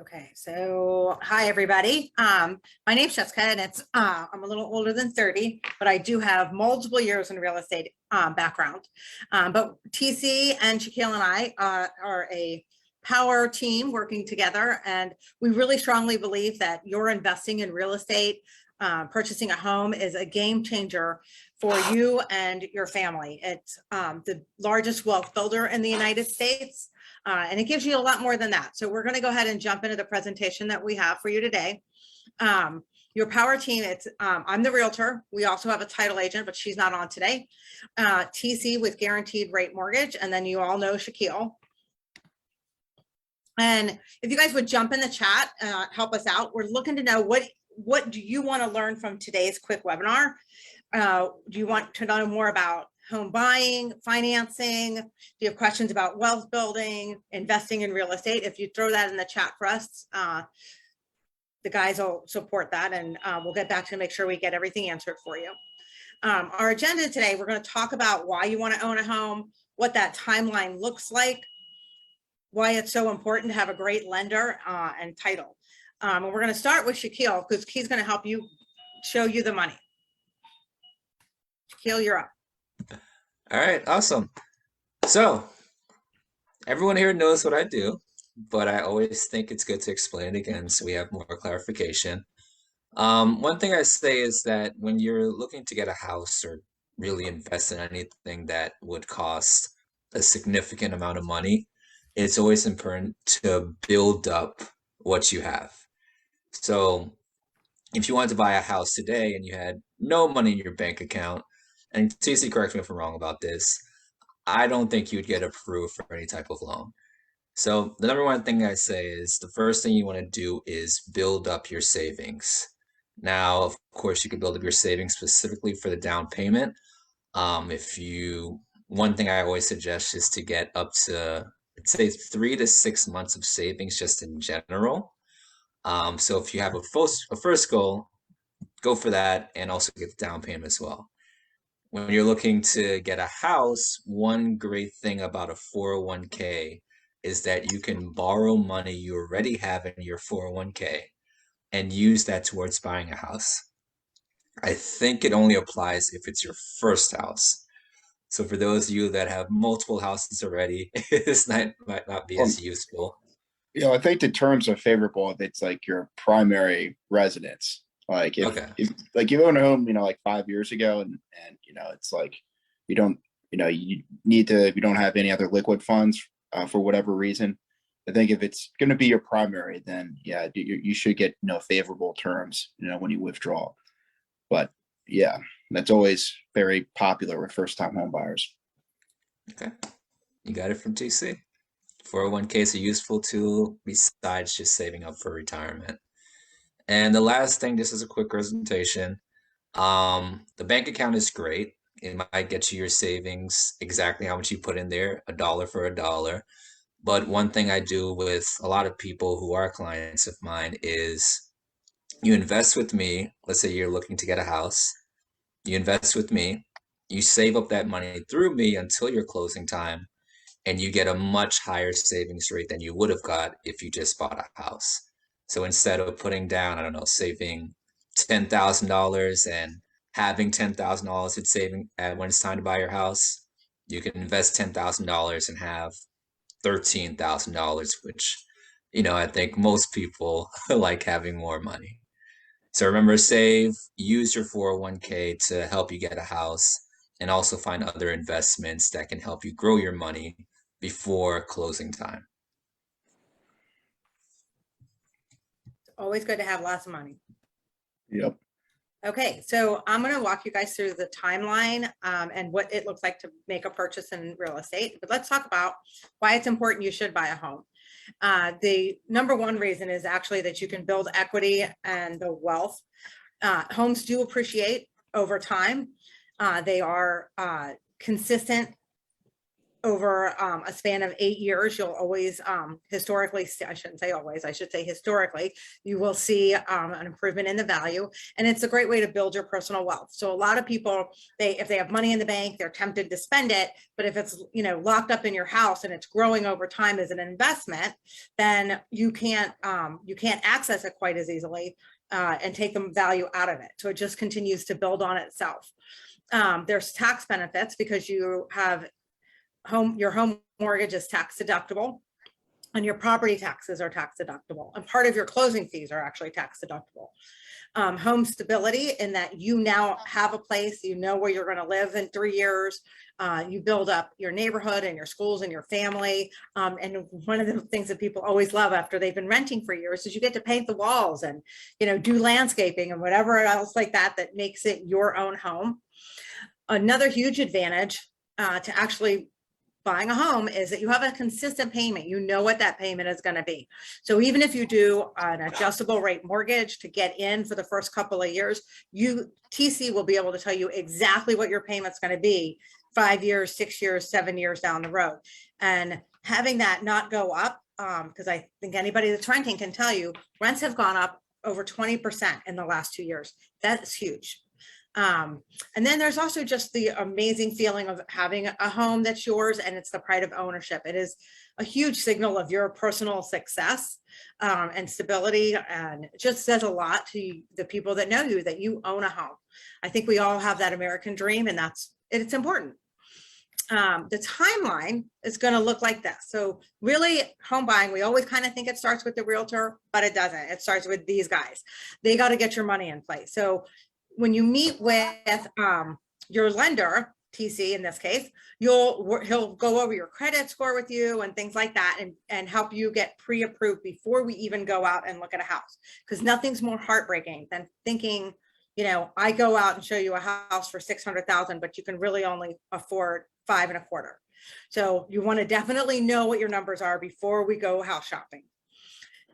Okay, so hi everybody. My name's Jessica, and I'm a little older than 30, but I do have multiple years in real estate background. But TC and Shaquille and I are a power team working together, and we really strongly believe that you're investing in real estate, purchasing a home is a game changer for you and your family. It's the largest wealth builder in the United States. And it gives you a lot more than that. So we're going to go ahead and jump into the presentation that we have for you today. Your power team, I'm the realtor. We also have a title agent, but she's not on today. TC with Guaranteed Rate Mortgage. And then you all know Shaquille. And if you guys would jump in the chat, help us out. We're looking to know what do you want to learn from today's quick webinar? Do you want to know more about home buying, financing? Do you have questions about wealth building, investing in real estate? If you throw that in the chat for us, the guys will support that, and we'll get back to make sure we get everything answered for you. Our agenda today, we're going to talk about why you want to own a home, what that timeline looks like, why it's so important to have a great lender and title. And we're going to start with Shaquille, because he's going to help you show you the money. Shaquille, you're up. All right, awesome. So everyone here knows what I do, but I always think it's good to explain it again so we have more clarification. One thing I say is that when you're looking to get a house or really invest in anything that would cost a significant amount of money, it's always important to build up what you have. So if you wanted to buy a house today and you had no money in your bank account, and TC, correct me if I'm wrong about this, I don't think you'd get approved for any type of loan. So the number one thing I say is the first thing you want to do is build up your savings. Now, of course, you can build up your savings specifically for the down payment. One thing I always suggest is to get up to, I'd say 3 to 6 months of savings just in general. So if you have a first goal, go for that and also get the down payment as well. When you're looking to get a house, one great thing about a 401k is that you can borrow money you already have in your 401k and use that towards buying a house. I think it only applies if it's your first house. So for those of you that have multiple houses already, might not be Well, as useful. I think the terms are favorable if it's like your primary residence. Like Okay. if like you own a home, like 5 years ago and it's like you don't, you don't have any other liquid funds for whatever reason. I think if it's going to be your primary, then yeah, you should get favorable terms, when you withdraw. But yeah, that's always very popular with first time home buyers. Okay. You got it from TC. 401k is a useful tool besides just saving up for retirement. And the last thing, just as a quick presentation, the bank account is great. It might get you your savings, exactly how much you put in there, a dollar for a dollar. But one thing I do with a lot of people who are clients of mine is you invest with me. Let's say you're looking to get a house. You invest with me. You save up that money through me until your closing time, and you get a much higher savings rate than you would have got if you just bought a house. So instead of putting down, I don't know, saving $10,000 and having $10,000 in saving when it's time to buy your house, you can invest $10,000 and have $13,000, which, I think most people like having more money. So remember, save, use your 401k to help you get a house, and also find other investments that can help you grow your money before closing time. Always good to have lots of money. Yep. Okay, so I'm going to walk you guys through the timeline and what it looks like to make a purchase in real estate. But let's talk about why it's important you should buy a home. The number one reason is actually that you can build equity and the wealth. Homes do appreciate over time. They are consistent over a span of 8 years, you'll always historically, I shouldn't say always, I should say historically, you will see an improvement in the value. And it's a great way to build your personal wealth. So a lot of people, if they have money in the bank, they're tempted to spend it. But if it's, locked up in your house and it's growing over time as an investment, then you can't access it quite as easily and take the value out of it. So it just continues to build on itself. There's tax benefits because you have your home mortgage is tax deductible and your property taxes are tax deductible, and part of your closing fees are actually tax deductible. Home stability in that you now have a place, where you're going to live in 3 years. You build up your neighborhood and your schools and your family. And one of the things that people always love after they've been renting for years is you get to paint the walls and, do landscaping and whatever else like that makes it your own home. Another huge advantage to actually buying a home is that you have a consistent payment. You know what that payment is going to be. So even if you do an adjustable rate mortgage to get in for the first couple of years, TC will be able to tell you exactly what your payment's going to be 5 years, 6 years, 7 years down the road. And having that not go up, because I think anybody that's renting can tell you rents have gone up over 20% in the last 2 years. That's huge. And then there's also just the amazing feeling of having a home that's yours and it's the pride of ownership. It is a huge signal of your personal success and stability, and it just says a lot to the people that know you that you own a home. I think we all have that American dream, and it's important. The timeline is going to look like this. So really, home buying, we always kind of think it starts with the realtor, but it doesn't. It starts with these guys. They got to get your money in place. So when you meet with your lender, TC in this case, he'll go over your credit score with you and things like that, and help you get pre-approved before we even go out and look at a house. Because nothing's more heartbreaking than thinking, I go out and show you a house for $600,000, but you can really only afford $5.25. So you want to definitely know what your numbers are before we go house shopping.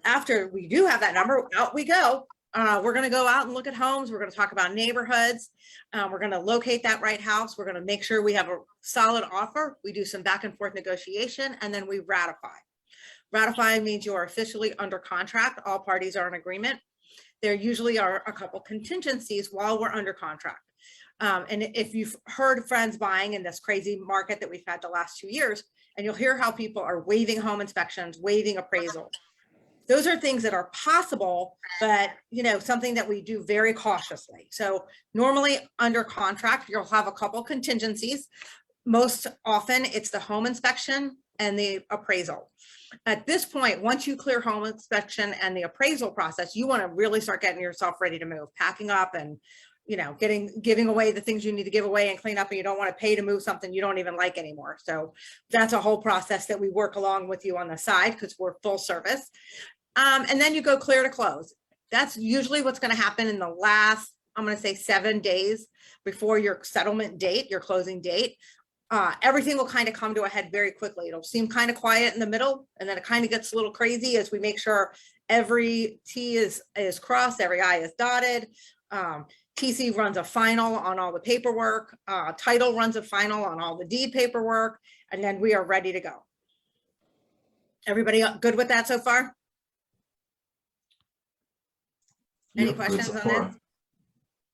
After we do have that number, out we go. We're going to go out and look at homes. We're going to talk about neighborhoods. We're going to locate that right house. We're going to make sure we have a solid offer. We do some back and forth negotiation, and then we ratify. Ratify means you are officially under contract. All parties are in agreement. There usually are a couple contingencies while we're under contract. And if you've heard friends buying in this crazy market that we've had the last 2 years, and you'll hear how people are waiving home inspections, waiving appraisal. Those are things that are possible, but something that we do very cautiously. So normally under contract, you'll have a couple contingencies. Most often it's the home inspection and the appraisal. At this point, once you clear home inspection and the appraisal process, you want to really start getting yourself ready to move, packing up and giving away the things you need to give away and clean up, and you don't want to pay to move something you don't even like anymore. So that's a whole process that we work along with you on the side because we're full service. And then you go clear to close. That's usually what's going to happen in the last, I'm going to say 7 days before your settlement date, your closing date. Everything will kind of come to a head very quickly. It'll seem kind of quiet in the middle, and then it kind of gets a little crazy as we make sure every T is crossed, every I is dotted. TC runs a final on all the paperwork. Title runs a final on all the deed paperwork, and then we are ready to go. Everybody good with that so far? Any Yep, good questions so on far. that?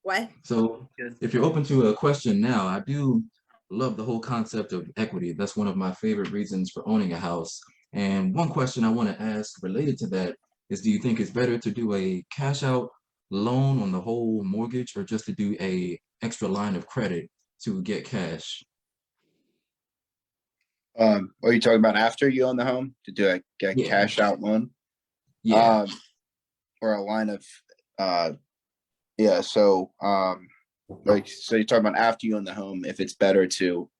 What? So if you're open to a question now, I do love the whole concept of equity. That's one of my favorite reasons for owning a house. And one question I want to ask related to that is, do you think it's better to do a cash out loan on the whole mortgage, or just to do a extra line of credit to get cash? Are you talking about after you own the home to do a Yeah. cash out loan? Yeah, Or a line of, yeah. So you're talking about after you own the home, if it's better to,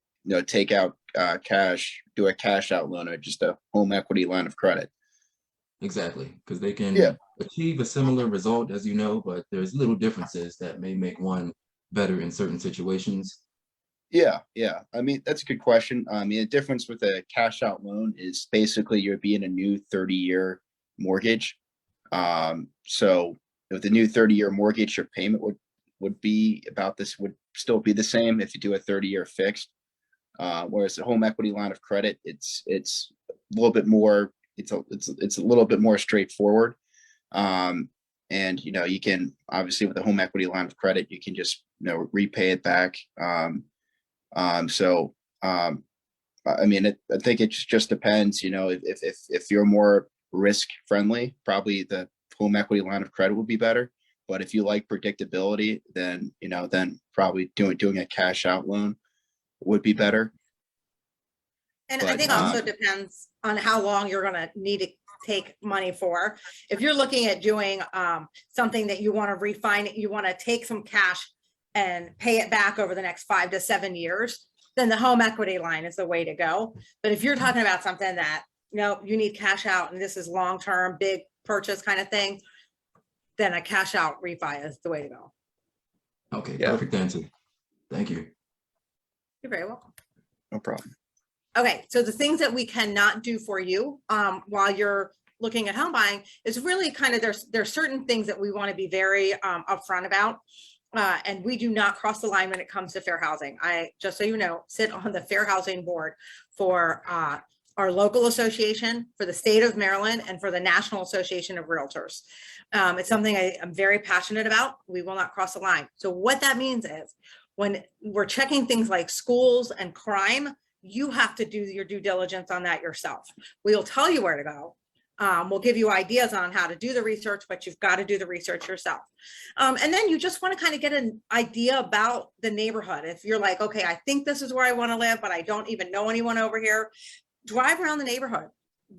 take out cash, do a cash out loan, or just a home equity line of credit. exactly. Because they can Yeah. achieve a similar result, as you know, but there's little differences that may make one better in certain situations. Yeah. I mean, that's a good question. I mean, the difference with a cash out loan is basically you're being a new 30-year mortgage. So with the new 30-year mortgage, your payment would be about this, would still be the same if you do a 30-year fixed. Whereas the home equity line of credit, it's a little bit more, it's a little bit more straightforward. And you can obviously with the home equity line of credit, you can just repay it back. So I mean, I think it just depends. If you're more risk friendly, probably the home equity line of credit would be better. But if you like predictability, then then probably doing a cash out loan would be better. And I But, think also depends on how long you're gonna need to take money for. If you're looking at doing something that you want to refine, you want to take some cash and pay it back over the next 5 to 7 years, then the home equity line is the way to go. But if you're talking about something that, you need cash out and this is long-term, big purchase kind of thing, then a cash out refi is the way to go. Okay, Yeah. perfect answer. Thank you. You're very welcome. No problem. Okay, so the things that we cannot do for you while you're looking at home buying is really kind of there's certain things that we want to be very upfront about. And we do not cross the line when it comes to fair housing. I, just so you know, sit on the Fair Housing Board for our local association, for the state of Maryland, and for the National Association of Realtors. It's something I'm very passionate about. We will not cross the line. So what that means is when we're checking things like schools and crime, you have to do your due diligence on that yourself. We'll tell you where to go. We'll give you ideas on how to do the research, but you've got to do the research yourself. And then you just want to kind of get an idea about the neighborhood. If you're like, okay, I think this is where I want to live, but I don't even know anyone over here, drive around the neighborhood,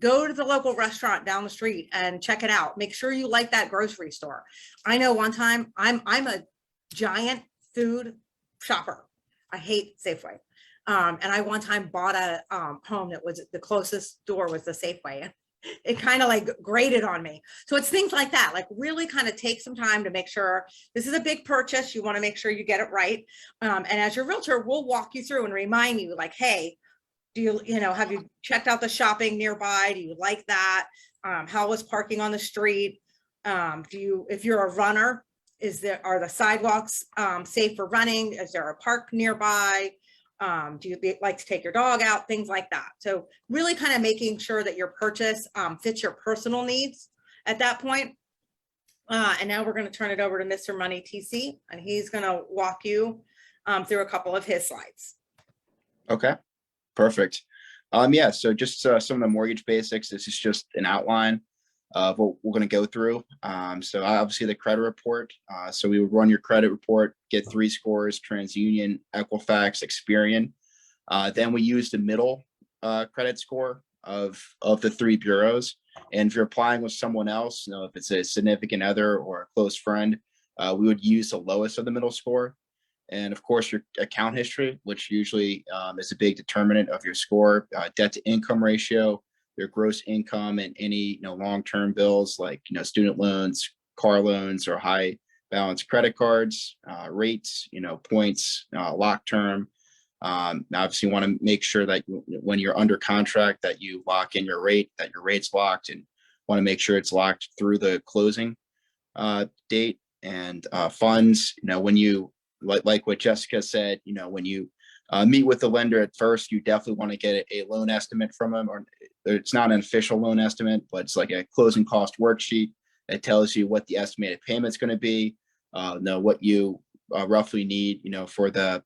go to the local restaurant down the street and check it out. Make sure you like that grocery store. I know one time I'm a giant food shopper. I hate Safeway. And I one time bought a home that was the closest store was the Safeway. It kind of like grated on me. So it's things like that, like really kind of take some time to make sure this is a big purchase. You want to make sure you get it right. And as your realtor, we'll walk you through and remind you like, hey, do you, have you checked out the shopping nearby? Do you like that? How was parking on the street? If you're a runner, are the sidewalks safe for running? Is there a park nearby? Do you like to take your dog out? Things like that. So really kind of making sure that your purchase fits your personal needs at that point. And now we're going to turn it over to Mr. Money TC, and he's going to walk you through a couple of his slides. Okay, perfect. Yeah, so just some of the mortgage basics. This is just an outline of what we're going to go through. So obviously the credit report. So we would run your credit report, get 3 scores: TransUnion, Equifax, Experian. Then we use the middle credit score of the 3 bureaus. And if you're applying with someone else, if it's a significant other or a close friend, we would use the lowest of the middle score. And of course, your account history, which usually is a big determinant of your score, debt to income ratio, your gross income, and any long-term bills like student loans, car loans, or high balance credit cards, rates, points, lock term. Obviously, you want to make sure that when you're under contract that you lock in your rate, that your rate's locked, and want to make sure it's locked through the closing date. And funds, when you like what Jessica said, when you meet with the lender at first, you definitely want to get a loan estimate from them, or it's not an official loan estimate, but it's like a closing cost worksheet that tells you what the estimated payment's going to be, what you roughly need, for the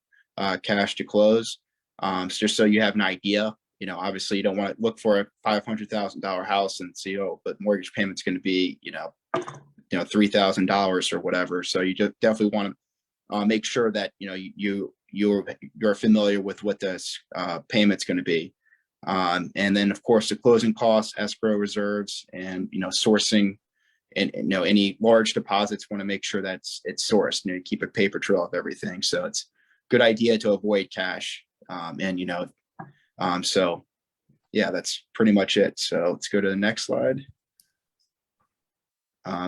cash to close. Just so you have an idea. Obviously you don't want to look for a $500,000 house and see, but mortgage payment's going to be, $3,000 or whatever. So you just definitely want to make sure that you're familiar with what this payment's going to be. And then of course the closing costs, escrow reserves, and sourcing, and any large deposits, want to make sure that it's sourced. Keep a paper trail of everything. So it's a good idea to avoid cash. So yeah, that's pretty much it. So let's go to the next slide.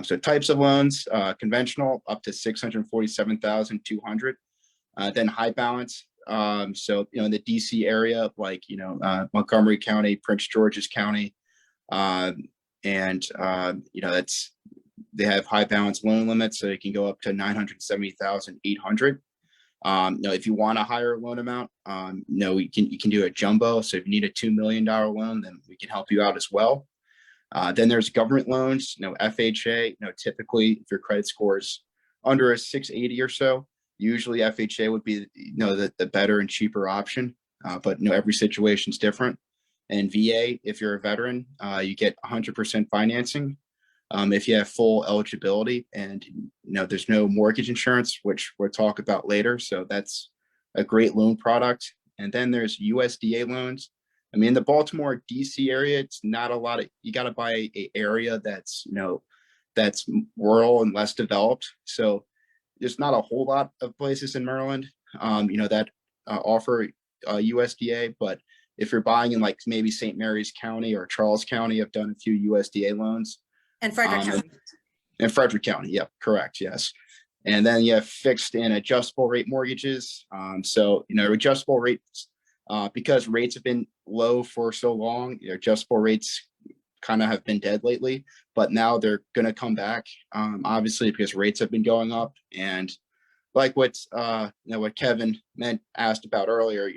So types of loans: conventional up to 647,200. Then high balance. So in the DC area, like Montgomery County, Prince George's County, that's, they have high balance loan limits, so it can go up to 970,800. If you want a higher loan amount, you can do a jumbo. So if you need a $2 million loan, then we can help you out as well. Then there's government loans, FHA, typically if your credit score is under a 680 or so, usually FHA would be, the better and cheaper option. But every situation is different. And VA, if you're a veteran, you get 100% financing. If you have full eligibility and, there's no mortgage insurance, which we'll talk about later. So that's a great loan product. And then there's USDA loans. I mean, in the Baltimore, DC area, it's not a lot of, you got to buy a area that's, that's rural and less developed. So there's not a whole lot of places in Maryland, that offer USDA. But if you're buying in like maybe St. Mary's County or Charles County, I've done a few USDA loans. And Frederick County. In Frederick County, yep, correct, yes. And then you have fixed and adjustable rate mortgages. So, adjustable rates, because rates have been low for so long, adjustable rates kind of have been dead lately, but now they're going to come back, obviously, because rates have been going up. And like what Kevin asked about earlier,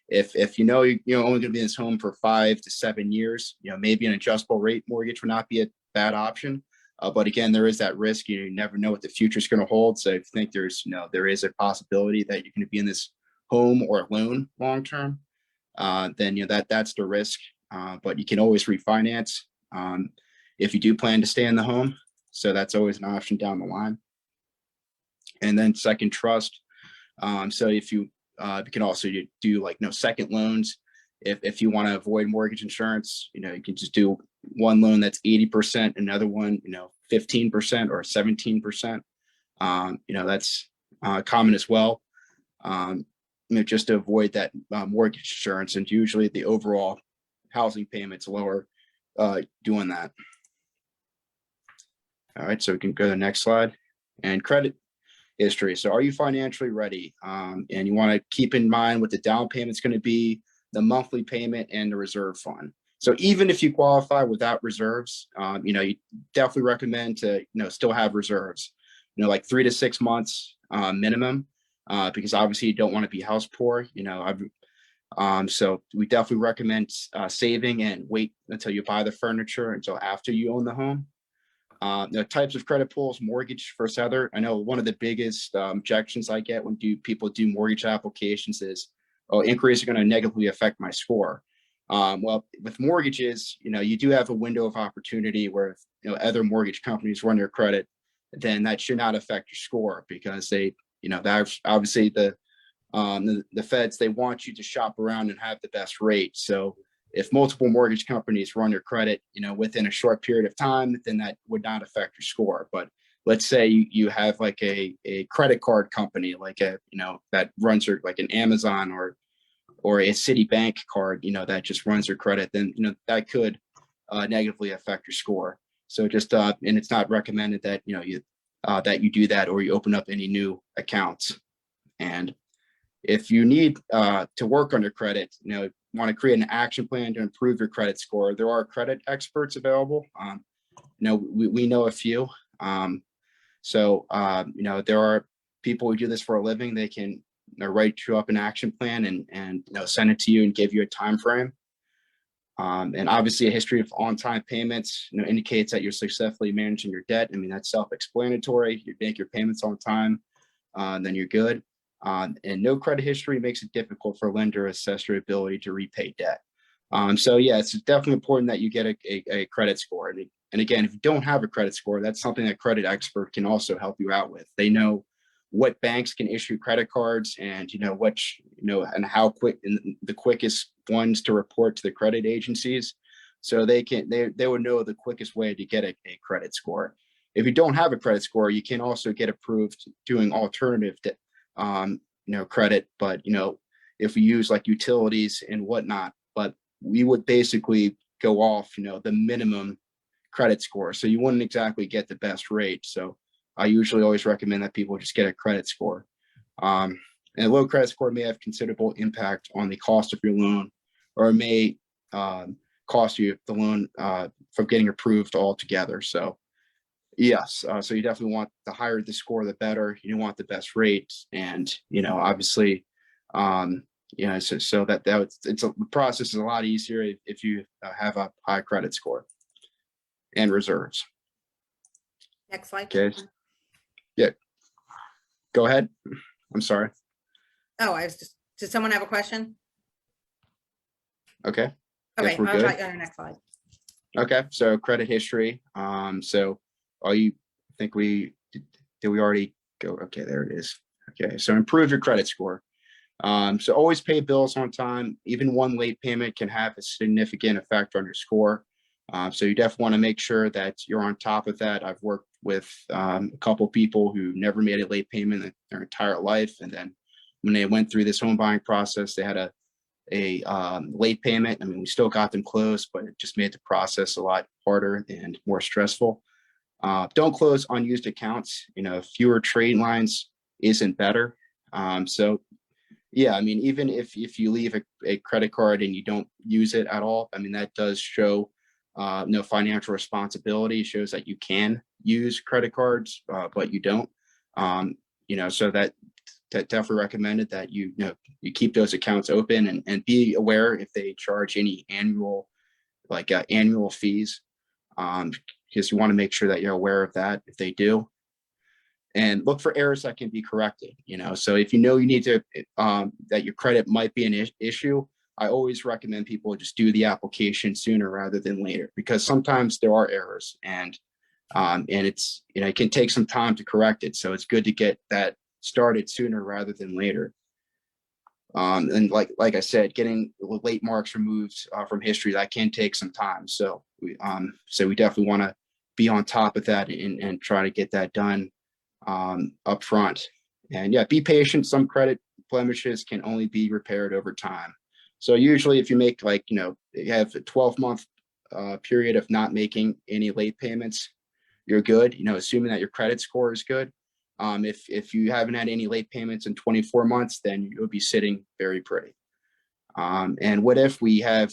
if you're only going to be in this home for 5 to 7 years, maybe an adjustable rate mortgage would not be a bad option. But again, there is that risk. You never know what the future is going to hold. So if you think there is a possibility that you're going to be in this home or loan long term, then that's the risk. But you can always refinance if you do plan to stay in the home. So that's always an option down the line. And then second trust. So if you can also do second loans. If you want to avoid mortgage insurance, you can just do one loan that's 80%, another one, 15% or 17%. That's common as well. Just to avoid that mortgage insurance, and usually the overall housing payments lower doing that. All right, so we can go to the next slide. And credit history. So are you financially ready? And you want to keep in mind what the down payment is going to be, the monthly payment, and the reserve fund. So even if you qualify without reserves, you definitely recommend to, still have reserves, like 3 to 6 months minimum, because obviously you don't want to be house poor, so we definitely recommend saving and wait until you buy the furniture until after you own the home. The types of credit pulls, mortgage versus other. I know one of the biggest objections I get when people do mortgage applications is, oh, inquiries are going to negatively affect my score. Well, with mortgages, you do have a window of opportunity where if, other mortgage companies run your credit, then that should not affect your score, because they, that's obviously the feds, they want you to shop around and have the best rate. So if multiple mortgage companies run your credit, within a short period of time, then that would not affect your score. But let's say you have like a credit card company, like that runs your, like an Amazon or a Citibank card, that just runs your credit, then, that could negatively affect your score. So just, and it's not recommended that, that you do that or you open up any new accounts. And if you need to work on your credit, want to create an action plan to improve your credit score, there are credit experts available. We know a few. So there are people who do this for a living. They can write you up an action plan and send it to you and give you a time frame. And obviously a history of on-time payments indicates that you're successfully managing your debt. I mean, that's self-explanatory. You make your payments on time, then you're good. And no credit history makes it difficult for a lender to assess your ability to repay debt. So yeah, it's definitely important that you get a credit score. And again, if you don't have a credit score, that's something that credit expert can also help you out with. They know what banks can issue credit cards and, and how quick, and the quickest ones to report to the credit agencies. So they would know the quickest way to get a credit score. If you don't have a credit score, you can also get approved doing alternative credit, but if we use like utilities and whatnot, but we would basically go off the minimum credit score, so you wouldn't exactly get the best rate. So I usually always recommend that people just get a credit score. And a low credit score may have considerable impact on the cost of your loan, or it may cost you the loan from getting approved altogether. So Yes, so you definitely want the higher the score, the better. You want the best rate, and obviously, so the process is a lot easier if you have a high credit score and reserves. Next slide. Okay. Yeah. Go ahead. I'm sorry. Oh, did someone have a question? Okay. Okay, Guess we're I'll good. try you on the next slide. Okay. So credit history. So did we already go? Okay, there it is. Okay. So improve your credit score. So always pay bills on time. Even one late payment can have a significant effect on your score. So you definitely want to make sure that you're on top of that. I've worked with a couple people who never made a late payment in their entire life, and then when they went through this home buying process, they had a late payment. I mean, we still got them closed, but it just made the process a lot harder and more stressful. Don't close unused accounts. Fewer trade lines isn't better. So yeah, I mean, even if you leave a credit card and you don't use it at all, I mean, that does show no financial responsibility. It shows that you can use credit cards, but you don't. So that definitely recommended that you keep those accounts open and be aware if they charge any annual fees, because you want to make sure that you're aware of that if they do. And look for errors that can be corrected. So if you need to, that your credit might be an issue, I always recommend people just do the application sooner rather than later, because sometimes there are errors, and it's it can take some time to correct it. So it's good to get that started sooner rather than later. And like I said, getting late marks removed from history, that can take some time. So we definitely want to be on top of that and try to get that done up front. And yeah, be patient. Some credit blemishes can only be repaired over time. So usually if you make you have a 12-month period of not making any late payments, you're good, assuming that your credit score is good. If you haven't had any late payments in 24 months, then you'll be sitting very pretty. And what if we have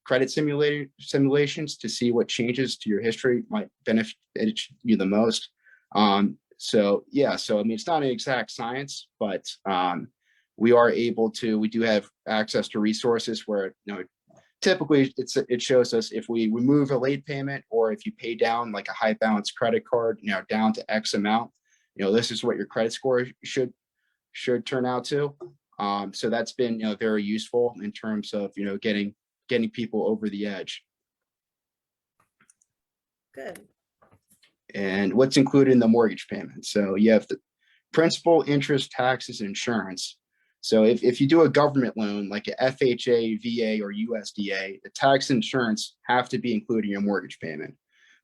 credit simulations to see what changes to your history might benefit you the most? So I mean, it's not an exact science, but we do have access to resources where typically it shows us if we remove a late payment, or if you pay down like a high balance credit card down to X amount, this is what your credit score should turn out to. So that's been very useful in terms of getting people over the edge. Good. And what's included in the mortgage payment? So you have the principal, interest, taxes, and insurance. So if you do a government loan like a FHA, VA, or USDA, the tax and insurance have to be included in your mortgage payment.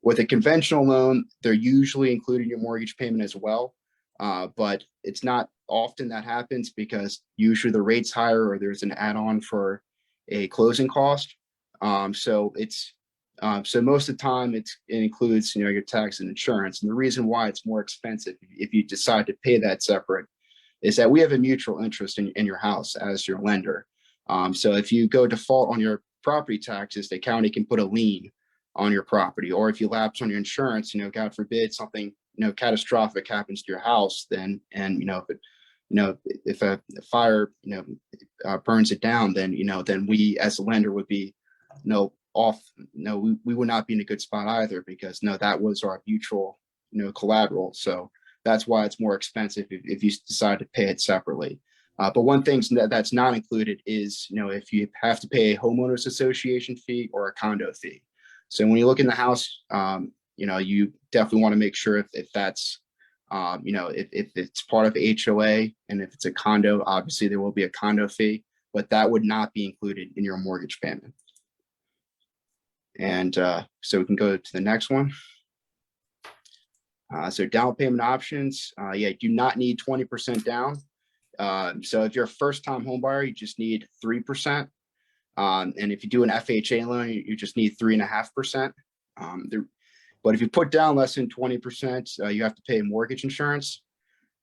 With a conventional loan, they're usually included in your mortgage payment as well, but it's not often that happens, because usually the rate's higher or there's an add-on for a closing cost. So most of the time it includes your tax and insurance. And the reason why it's more expensive if you decide to pay that separate is that we have a mutual interest in your house as your lender. So if you go default on your property taxes, the county can put a lien on your property. Or if you lapse on your insurance, God forbid something catastrophic happens to your house, then if a fire burns it down, then we as a lender would be we would not be in a good spot either, because that was our mutual collateral. So that's why it's more expensive if you decide to pay it separately. But one thing that's not included is if you have to pay a homeowners association fee or a condo fee. So when you look in the house, you definitely want to make sure if that's if it's part of HOA, and if it's a condo, obviously there will be a condo fee, but that would not be included in your mortgage payment. And so we can go to the next one. So down payment options, do not need 20% down. So if you're a first-time home buyer, you just need 3%. And if you do an FHA loan, you just need 3.5%. But if you put down less than 20%, you have to pay mortgage insurance.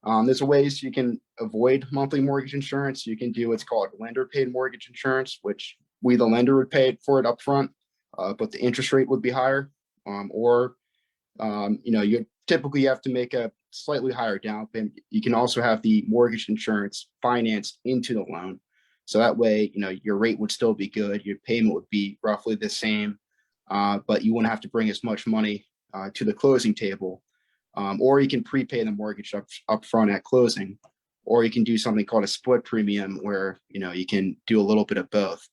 There's ways you can avoid monthly mortgage insurance. You can do what's called lender-paid mortgage insurance, which we, the lender, would pay for it up front, but the interest rate would be higher. Or you know, you typically have to make a slightly higher down payment. You can also have the mortgage insurance financed into the loan. So that way, you know, your rate would still be good. Your payment would be roughly the same, but you wouldn't have to bring as much money to the closing table. Or you can prepay the mortgage up front at closing, or you can do something called a split premium where, you know, you can do a little bit of both.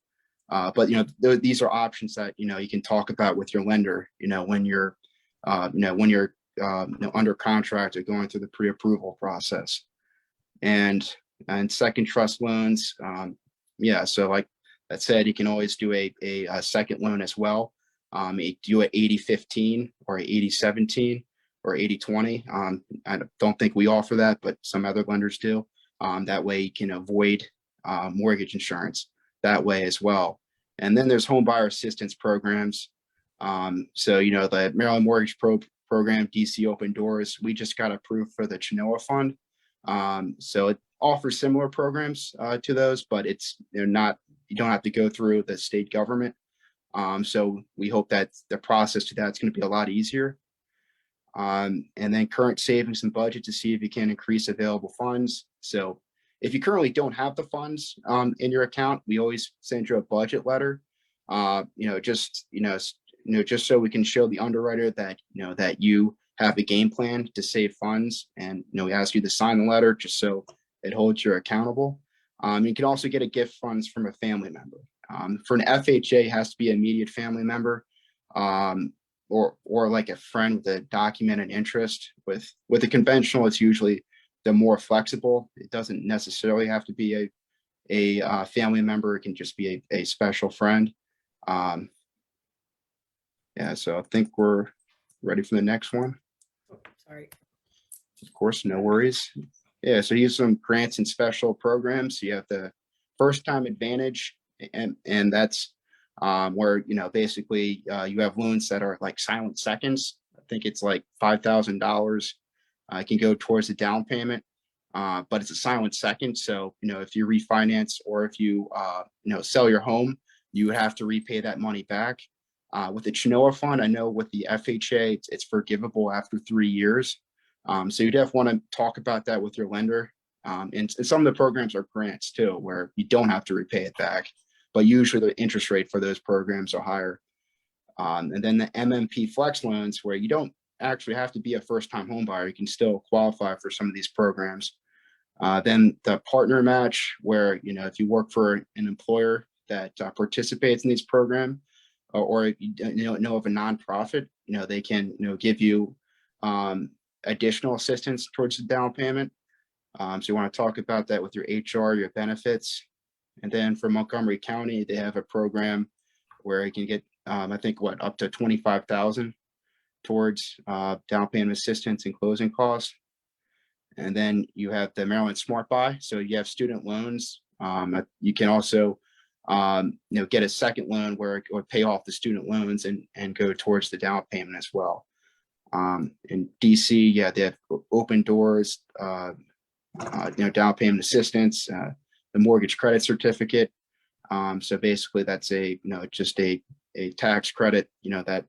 But, you know, these are options that, you know, you can talk about with your lender, you know, when you're, when you're you know, under contract or going through the pre-approval process. And second trust loans, yeah, so like that said, you can always do a second loan as well. You do a 80-15 or a 80-17 or 80-20. I don't think we offer that, but some other lenders do. That way you can avoid mortgage insurance that way as well. And then there's home buyer assistance programs. So, you know, the Maryland Mortgage Program, DC Open Doors, we just got approved for the Chenoa Fund. So it offers similar programs to those, but they're not, you don't have to go through the state government. So we hope that the process to that's going to be a lot easier. And then current savings and budget to see if you can increase available funds. So if you currently don't have the funds in your account, we always send you a budget letter. Just so we can show the underwriter that that you have a game plan to save funds, and we ask you to sign the letter just so it holds you accountable. You can also get a gift funds from a family member. For an FHA, it has to be an immediate family member, or like a friend with a documented interest. With a conventional, it's usually the more flexible. It doesn't necessarily have to be a family member. It can just be a special friend. Yeah, so I think we're ready for the next one. Oh, sorry. Of course, no worries. Yeah, so here's some grants and special programs. You have the First Time Advantage, and that's where basically you have loans that are like silent seconds. I think it's like $5,000. It can go towards the down payment, but it's a silent second. So if you refinance or if you sell your home, you would have to repay that money back. With the Chenoa Fund, I know with the FHA, it's forgivable after 3 years. So you definitely want to talk about that with your lender. And some of the programs are grants too, where you don't have to repay it back, but usually the interest rate for those programs are higher. And then the MMP Flex loans, where you don't actually have to be a first-time home buyer, you can still qualify for some of these programs. Then the partner match, where if you work for an employer that participates in these programs, or if you know of a nonprofit, they can give you additional assistance towards the down payment. So you want to talk about that with your HR, your benefits. And then for Montgomery County, they have a program where you can get I think up to $25,000 towards down payment assistance and closing costs. And then you have the Maryland Smart Buy. So you have student loans. You can also get a second loan where it would pay off the student loans and go towards the down payment as well. In DC, yeah, they have Open Doors, down payment assistance, the mortgage credit certificate. So basically that's just a tax credit, that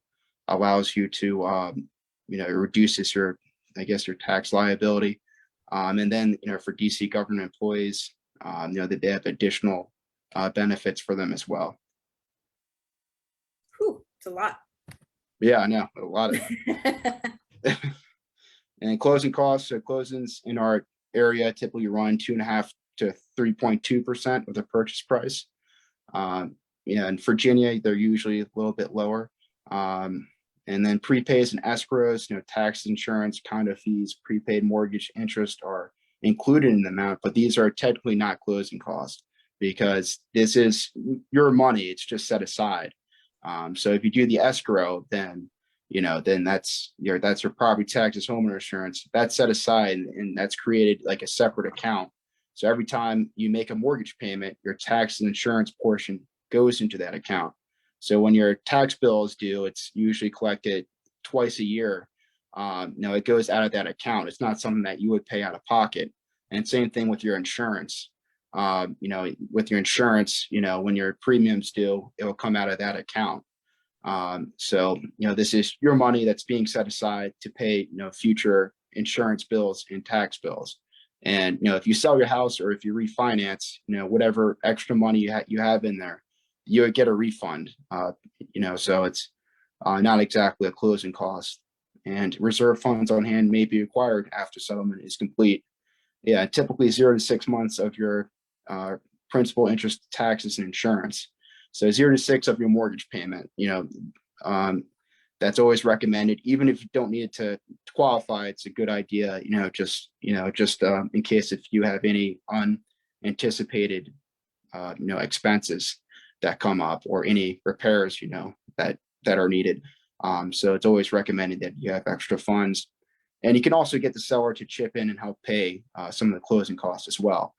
allows you to, it reduces your tax liability. And then, for DC government employees, that they have additional benefits for them as well. Whew, it's a lot. Yeah, I know, a lot of. And closing costs, so closings in our area typically run 2.5% to 3.2% of the purchase price. In Virginia, they're usually a little bit lower. And then prepays and escrows, tax, insurance, condo fees, prepaid mortgage interest are included in the amount, but these are technically not closing costs because this is your money. It's just set aside. So if you do the escrow, then that's your property taxes, homeowner insurance, that's set aside, and that's created like a separate account. So every time you make a mortgage payment, your tax and insurance portion goes into that account. So when your tax bill is due, it's usually collected twice a year. It goes out of that account. It's not something that you would pay out of pocket. And same thing with your insurance. With your insurance, when your premiums due, it will come out of that account. So, this is your money that's being set aside to pay, future insurance bills and tax bills. And, if you sell your house or if you refinance, whatever extra money you have in there, you would get a refund. So it's not exactly a closing cost. And reserve funds on hand may be required after settlement is complete. Yeah, typically 0 to 6 months of your principal, interest, taxes, and insurance. So 0 to 6 of your mortgage payment. That's always recommended. Even if you don't need it to qualify, it's a good idea. Just in case if you have any unanticipated expenses that come up or any repairs that are needed. So it's always recommended that you have extra funds. And you can also get the seller to chip in and help pay some of the closing costs as well.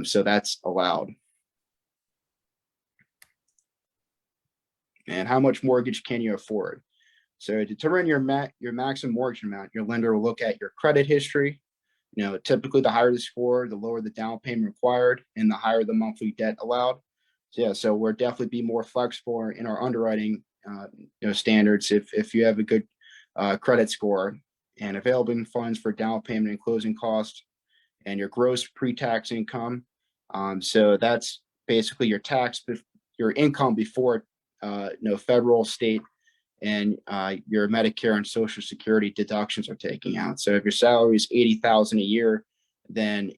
So that's allowed. And how much mortgage can you afford? So to determine your maximum mortgage amount, your lender will look at your credit history. Typically the higher the score, the lower the down payment required, and the higher the monthly debt allowed. So yeah, so we're definitely be more flexible in our underwriting standards if you have a good credit score and available funds for down payment and closing costs and your gross pre-tax income. So that's basically your your income before federal, state, and your Medicare and Social Security deductions are taking out. So if your salary is $80,000 a year, then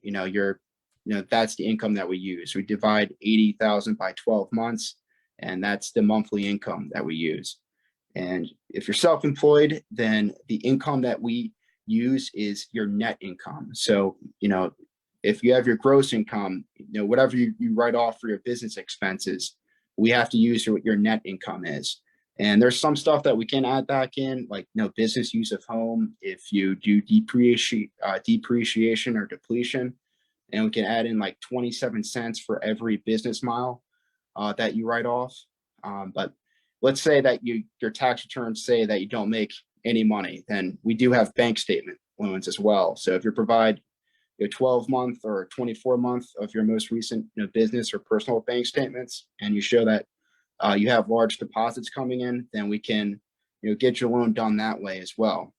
that's the income that we use. We divide 80,000 by 12 months, and that's the monthly income that we use. And if you're self-employed, then the income that we use is your net income. So, if you have your gross income, whatever you write off for your business expenses, we have to use what your net income is. And there's some stuff that we can add back in, like business use of home, if you do depreciation or depletion, and we can add in like 27 cents for every business mile that you write off. But let's say that your tax returns say that you don't make any money, then we do have bank statement loans as well. So if you provide your 12-month or 24-month of your most recent business or personal bank statements, and you show that you have large deposits coming in, then we can get your loan done that way as well.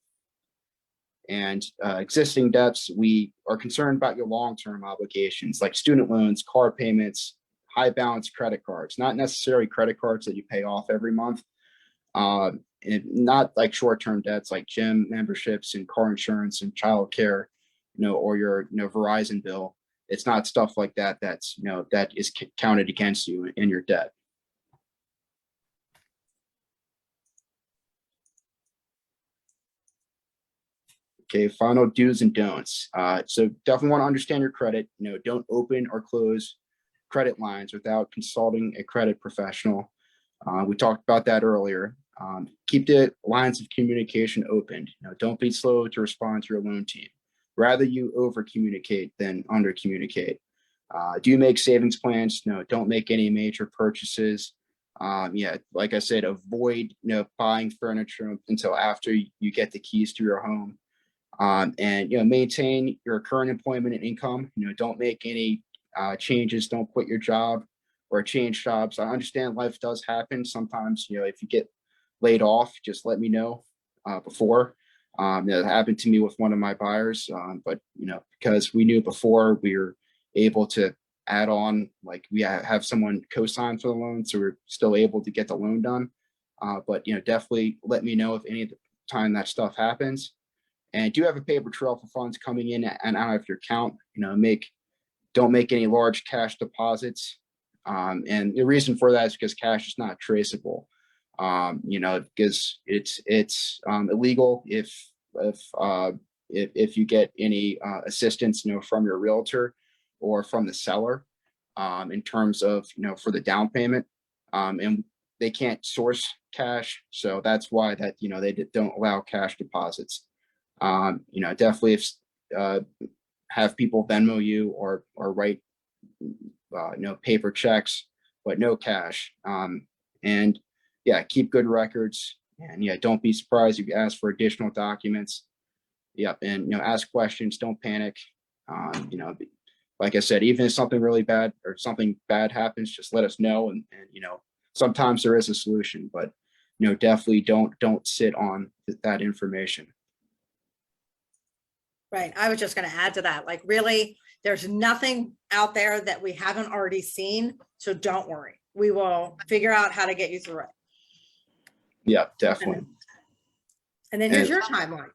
And existing debts, we are concerned about your long-term obligations like student loans, car payments, high balance credit cards, not necessarily credit cards that you pay off every month, and not like short-term debts like gym memberships and car insurance and childcare, or your Verizon bill. It's not stuff like that that's that is counted against you in your debt. Okay, final do's and don'ts. So definitely want to understand your credit. Don't open or close credit lines without consulting a credit professional. We talked about that earlier. Keep the lines of communication open. Don't be slow to respond to your loan team. Rather you over communicate than under communicate. Do make savings plans. Don't make any major purchases. Like I said, avoid buying furniture until after you get the keys to your home. And maintain your current employment and income. Don't make any changes. Don't quit your job or change jobs. I understand life does happen sometimes. If you get laid off, just let me know before. It happened to me with one of my buyers, but because we knew before, we were able to add on, like we have someone co-sign for the loan, so we're still able to get the loan done. But definitely let me know if any of the time that stuff happens. And do have a paper trail for funds coming in and out of your account. Don't make any large cash deposits. And the reason for that is because cash is not traceable. Because it's illegal if you get any assistance, from your realtor or from the seller, in terms of for the down payment, and they can't source cash, so that's why that they don't allow cash deposits. Definitely if have people Venmo you or write paper checks, but no cash. And keep good records, and don't be surprised if you ask for additional documents. And ask questions, don't panic. Like I said, even if something really bad or something bad happens, just let us know, and sometimes there is a solution, but definitely don't sit on that information. Right. I was just going to add to that. Like, really, there's nothing out there that we haven't already seen. So don't worry. We will figure out how to get you through it. Yeah, definitely. And then here's And- your timeline.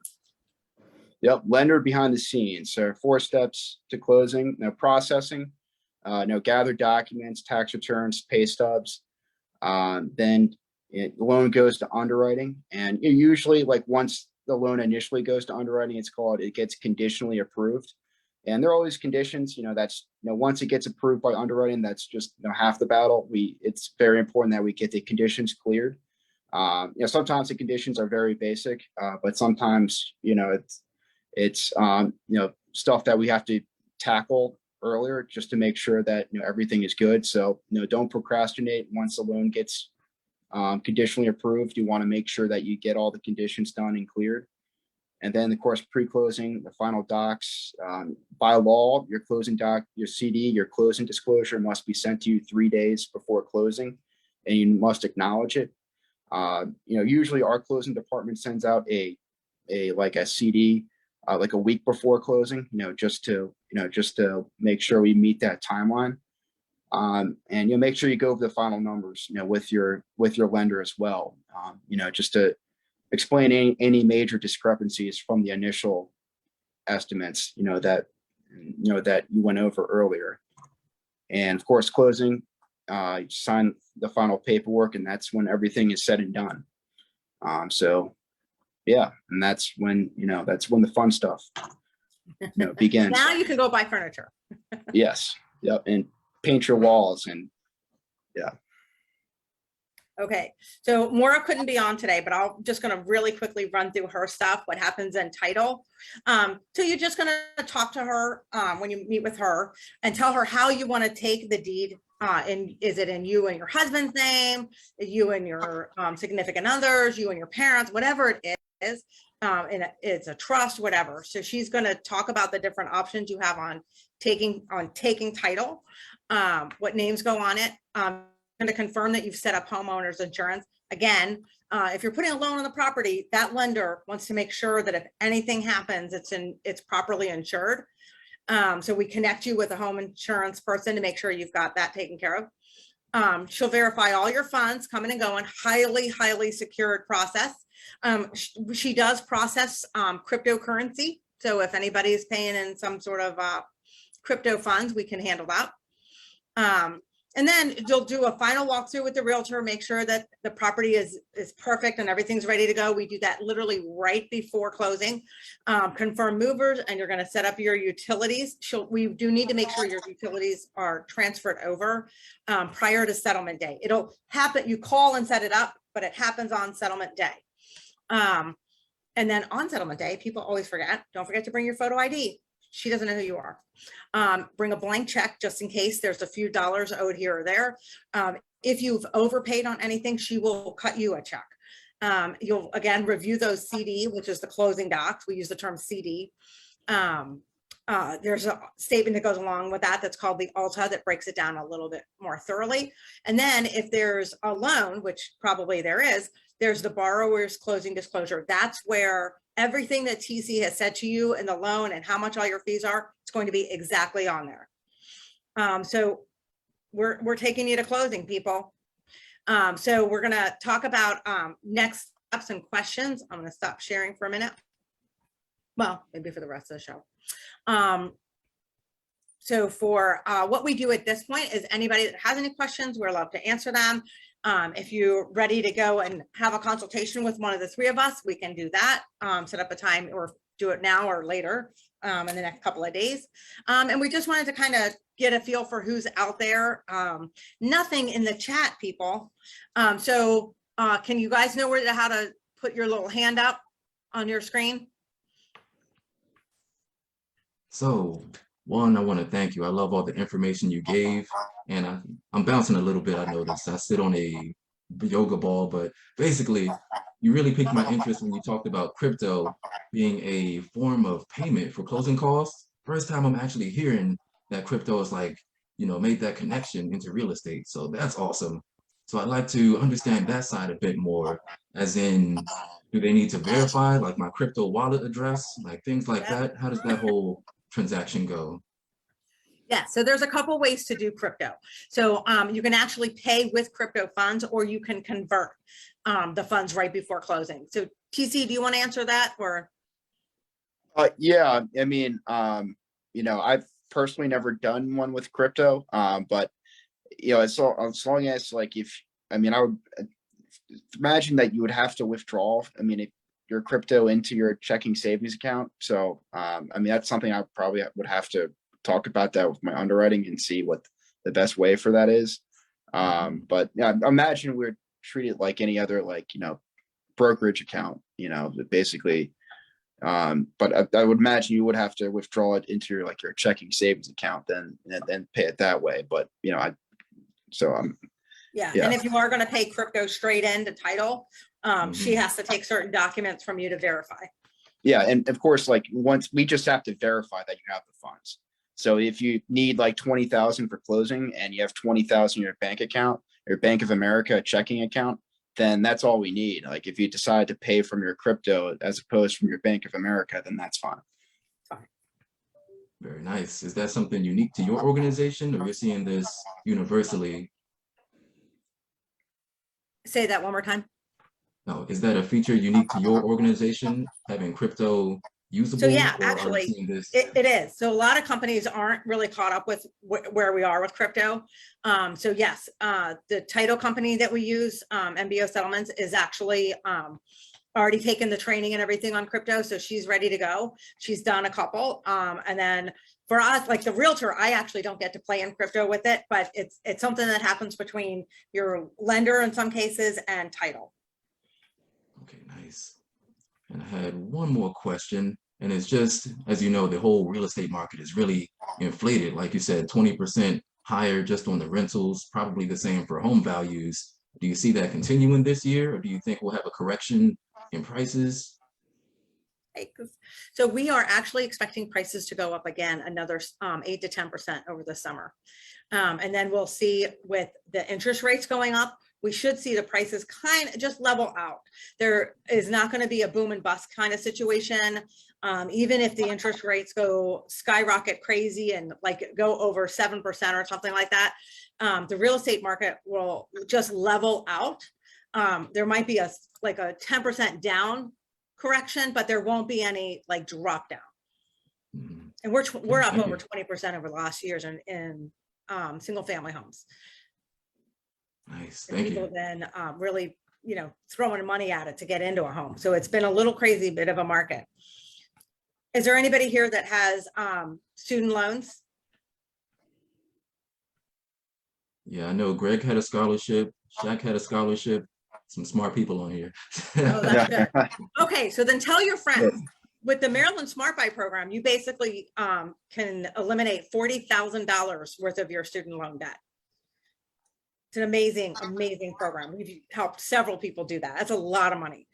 Yep, lender behind the scenes. So 4 steps to closing: processing, gather documents, tax returns, pay stubs. Then the loan goes to underwriting, and usually, like, once the loan initially goes to underwriting, it gets conditionally approved. And there are always conditions, that's, once it gets approved by underwriting, that's just, half the battle. It's very important that we get the conditions cleared. Sometimes the conditions are very basic, but sometimes, it's stuff that we have to tackle earlier just to make sure that everything is good. So don't procrastinate. Once the loan gets conditionally approved, you want to make sure that you get all the conditions done and cleared. And then, of course, pre-closing, the final docs. By law, your closing doc, your CD, your closing disclosure must be sent to you 3 days before closing, and you must acknowledge it. Usually our closing department sends out a CD like a week before closing, just to make sure we meet that timeline. And make sure you go over the final numbers, with your lender as well, just to explain any major discrepancies from the initial estimates, that you went over earlier. And of course, closing, you sign the final paperwork, and that's when everything is said and done. So yeah, and that's when the fun stuff begins. Now you can go buy furniture. Yes. Yep. And paint your walls, and Okay, so Maura couldn't be on today, but I'm just going to really quickly run through her stuff, what happens in title. So you're just going to talk to her when you meet with her and tell her how you want to take the deed. Is it in you and your husband's name, you and your significant others, you and your parents, whatever it is, and it's a trust, whatever. So she's going to talk about the different options you have on taking title, what names go on it. To confirm that you've set up homeowners insurance. Again, if you're putting a loan on the property, that lender wants to make sure that if anything happens, it's properly insured. So we connect you with a home insurance person to make sure you've got that taken care of. She'll verify all your funds coming and going, highly secured process. She does process cryptocurrency. So if anybody is paying in some sort of crypto funds, we can handle that. And then you'll do a final walkthrough with the realtor, make sure that the property is perfect and everything's ready to go. We do that literally right before closing. Confirm movers, and you're going to set up your utilities. We do need to make sure your utilities are transferred over prior to settlement day. It'll happen. You call and set it up, but it happens on settlement day. And then on settlement day, people always forget. Don't forget to bring your photo ID. She doesn't know who you are. Bring a blank check just in case there's a few dollars owed here or there. If you've overpaid on anything, she will cut you a check. You'll again review those CD, which is the closing docs. We use the term CD. There's a statement that goes along with that that's called the ALTA that breaks it down a little bit more thoroughly. And then if there's a loan, which probably there is, there's the borrower's closing disclosure. That's where everything that TC has said to you in the loan and how much all your fees are, it's going to be exactly on there. So we're taking you to closing, people. So we're going to talk about next steps and questions. I'm going to stop sharing for a minute. Well, maybe for the rest of the show. So for what we do at this point is anybody that has any questions, we're allowed to answer them. If you're ready to go and have a consultation with one of the 3 of us, we can do that, set up a time or do it now or later in the next couple of days. And we just wanted to kind of get a feel for who's out there. Nothing in the chat, people. So can you guys know how to put your little hand up on your screen? So one, I want to thank you. I love all the information you gave, and I'm bouncing a little bit. I noticed I sit on a yoga ball, but basically you really piqued my interest when you talked about crypto being a form of payment for closing costs. First time I'm actually hearing that crypto is made that connection into real estate. So that's awesome. So I'd like to understand that side a bit more, as in, do they need to verify like my crypto wallet address, like things like Yeah. that? How does that whole transaction go? Yeah, so there's a couple ways to do crypto. So you can actually pay with crypto funds, or you can convert the funds right before closing. So TC, do you want to answer that, or? Yeah, I mean, I've personally never done one with crypto, but as long as like I would imagine that you would have to withdraw. I mean, if your crypto into your checking savings account. So, that's something I probably would have to talk about that with my underwriting and see what the best way for that is. But yeah, I imagine we're treated like any other brokerage account. Basically. But I would imagine you would have to withdraw it into your checking savings account, then pay it that way. But yeah, And if you are going to pay crypto straight into title, she Mhm. has to take certain documents from you to verify. yeah, and of course, once we just have to verify that you have the funds. So if you need 20,000 for closing and you have 20,000 in your bank account, your Bank of America checking account, then that's all we need. Like if you decide to pay from your crypto as opposed from your Bank of America, then that's fine. Very nice. Is that something unique to your organization, or you're seeing this universally? Say that one more time. No, is that a feature unique to your organization, having crypto usable? So yeah, or are you actually, seeing this? it is. So a lot of companies aren't really caught up with where we are with crypto. So yes, the title company that we use, MBO Settlements, is actually already taken the training and everything on crypto. So she's ready to go. She's done a couple. And then for us, like the realtor, I actually don't get to play in crypto with it, but it's something that happens between your lender in some cases and title. Okay, nice. And I had one more question, and it's just, as you know, the whole real estate market is really inflated. Like you said, 20% higher just on the rentals, probably the same for home values. Do you see that continuing this year, or do you think we'll have a correction in prices? So we are actually expecting prices to go up again, another 8 to 10% over the summer. And then we'll see with the interest rates going up, we should see the prices kind of just level out. There is not going to be a boom and bust kind of situation. Even if the interest rates go skyrocket crazy and go over 7% or something like that, the real estate market will just level out. There might be a 10% down correction, but there won't be any drop down. Mhm. And we're up Thank over you. 20% over the last years in single family homes. Nice, And thank people you. then really, throwing money at it to get into a home. So it's been a little crazy bit of a market. Is there anybody here that has student loans? Yeah, I know Greg had a scholarship, Shaq had a scholarship, some smart people on here. Oh, that's Yeah. good. Okay, so then tell your friends. With the Maryland Smart Buy program, you basically can eliminate $40,000 worth of your student loan debt. It's an amazing, amazing program. We've helped several people do that. That's a lot of money.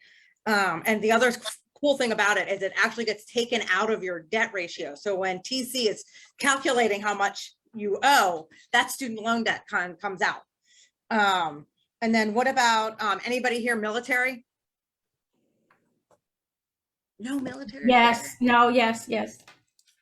And the other cool thing about it is it actually gets taken out of your debt ratio. So when TC is calculating how much you owe, that student loan debt comes out. And then what about anybody here military? No military? Yes, no, yes, yes.